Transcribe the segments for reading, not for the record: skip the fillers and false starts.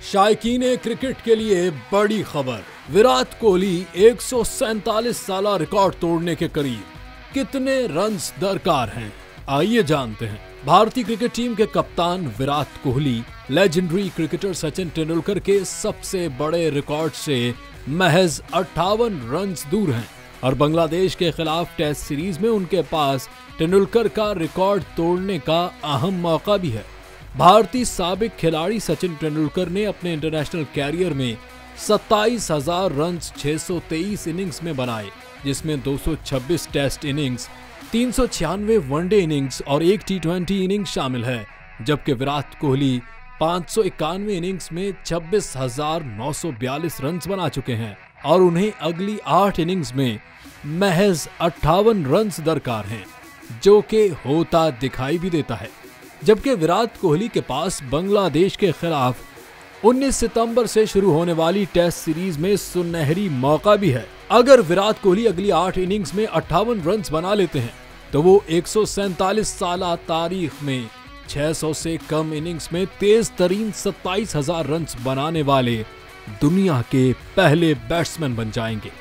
शायकीन cricket के लिए बड़ी खबर। विराट कोहली 147 साला रिकॉर्ड तोड़ने के करीब। कितने रन्स दरकार हैं, आइए जानते हैं। भारतीय क्रिकेट टीम के कप्तान विराट कोहली लेजेंडरी क्रिकेटर सचिन तेंदुलकर के सबसे बड़े रिकॉर्ड से महज 58 रन्स दूर हैं और बांग्लादेश के खिलाफ टेस्ट सीरीज में उनके पास तेंदुलकर का रिकॉर्ड तोड़ने का अहम मौका भी है। भारतीय साबिक खिलाड़ी सचिन तेंदुलकर ने अपने इंटरनेशनल कैरियर में 27,000 रन्स 623 इनिंग्स में बनाए, जिसमें 226 टेस्ट इनिंग्स, 396 वनडे इनिंग्स और एक टी20 इनिंग्स शामिल है। जबकि विराट कोहली 591 इनिंग्स में 26,942 रन्स बना चुके हैं और उन्हें अगली 8 इनिंग्स में महज 58 रन्स दरकार हैं, जो कि होता दिखाई भी देता है। जबकि विराट कोहली के पास बांग्लादेश के खिलाफ 19 सितंबर से शुरू होने वाली टेस्ट सीरीज में सुनहरी मौका भी है। अगर विराट कोहली अगली 8 इनिंग्स में 58 रन्स बना लेते हैं तो वो 147 साला तारीख में 600 से कम इनिंग्स में तेज तरीन 27,000 रन्स बनाने वाले दुनिया के पहले बैट्समैन बन जाएंगे।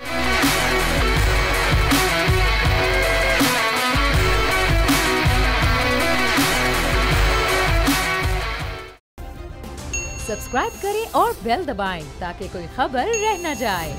सब्सक्राइब करें और बेल दबाएं ताकि कोई खबर रह न जाए।